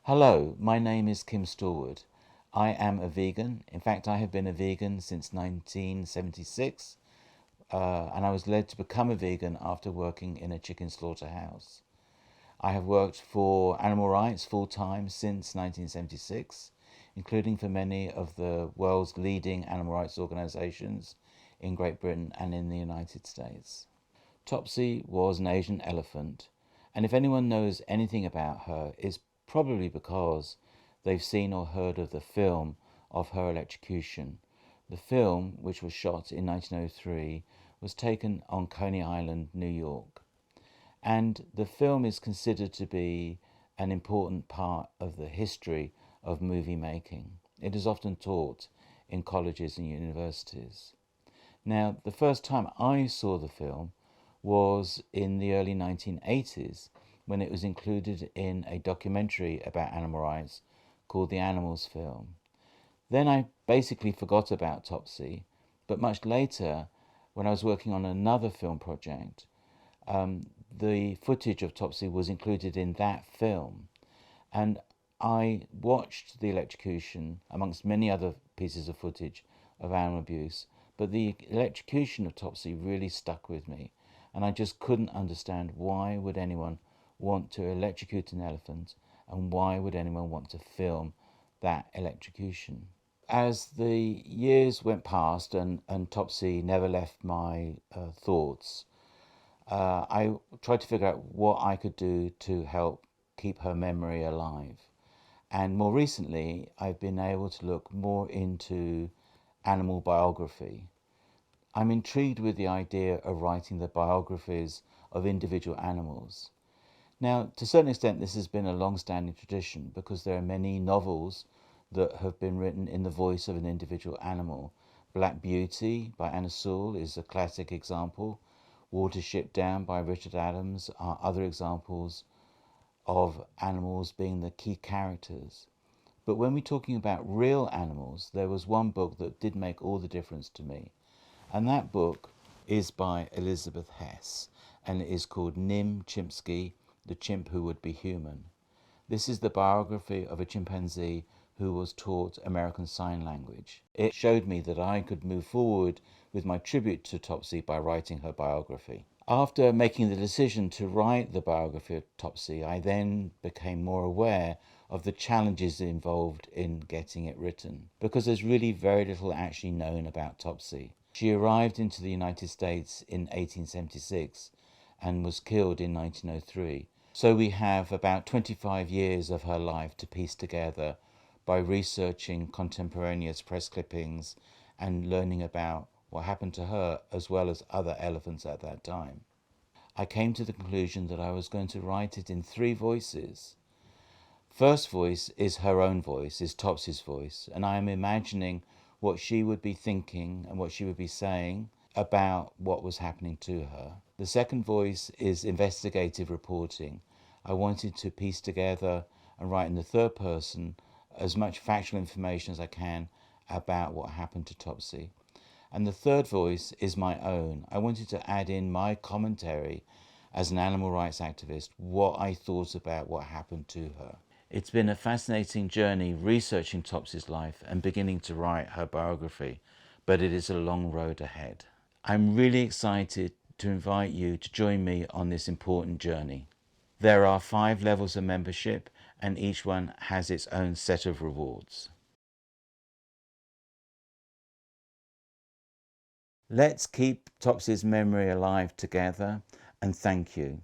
Hello, my name is Kim Stallwood. I am a vegan. In fact, I have been a vegan since 1976, and I was led to become a vegan after working in a chicken slaughterhouse. I have worked for animal rights full-time since 1976, including for many of the world's leading animal rights organizations in Great Britain and in the United States. Topsy was an Asian elephant, and if anyone knows anything about her, it's probably because they've seen or heard of the film of her electrocution. The film, which was shot in 1903, was taken on Coney Island, New York. And the film is considered to be an important part of the history of movie making. It is often taught in colleges and universities. Now, the first time I saw the film was in the early 1980s when it was included in a documentary about animal rights called The Animals Film. Then I basically forgot about Topsy, but much later, when I was working on another film project, the footage of Topsy was included in that film. And I watched the electrocution amongst many other pieces of footage of animal abuse, but the electrocution of Topsy really stuck with me, and I just couldn't understand why would anyone want to electrocute an elephant, and why would anyone want to film that electrocution. As the years went past and Topsy never left my thoughts, I tried to figure out what I could do to help keep her memory alive. And more recently, I've been able to look more into animal biography. I'm intrigued with the idea of writing the biographies of individual animals. Now, to a certain extent, this has been a long-standing tradition because there are many novels that have been written in the voice of an individual animal. Black Beauty by Anna Sewell is a classic example. Watership Down by Richard Adams are other examples of animals being the key characters. But when we're talking about real animals, there was one book that did make all the difference to me. And that book is by Elizabeth Hess, and it is called Nim Chimpsky, the Chimp Who Would Be Human. This is the biography of a chimpanzee who was taught American Sign Language. It showed me that I could move forward with my tribute to Topsy by writing her biography. After making the decision to write the biography of Topsy, I then became more aware of the challenges involved in getting it written, because there's really very little actually known about Topsy. She arrived into the United States in 1876 and was killed in 1903. So we have about 25 years of her life to piece together by researching contemporaneous press clippings and learning about what happened to her as well as other elephants at that time. I came to the conclusion that I was going to write it in three voices. First voice is her own voice, is Topsy's voice, and I am imagining what she would be thinking and what she would be saying about what was happening to her. The second voice is investigative reporting. I wanted to piece together and write in the third person as much factual information as I can about what happened to Topsy. And the third voice is my own. I wanted to add in my commentary as an animal rights activist, what I thought about what happened to her. It's been a fascinating journey researching Topsy's life and beginning to write her biography, but it is a long road ahead. I'm really excited to invite you to join me on this important journey. There are 5 levels of membership, and each one has its own set of rewards. Let's keep Topsy's memory alive together, and thank you.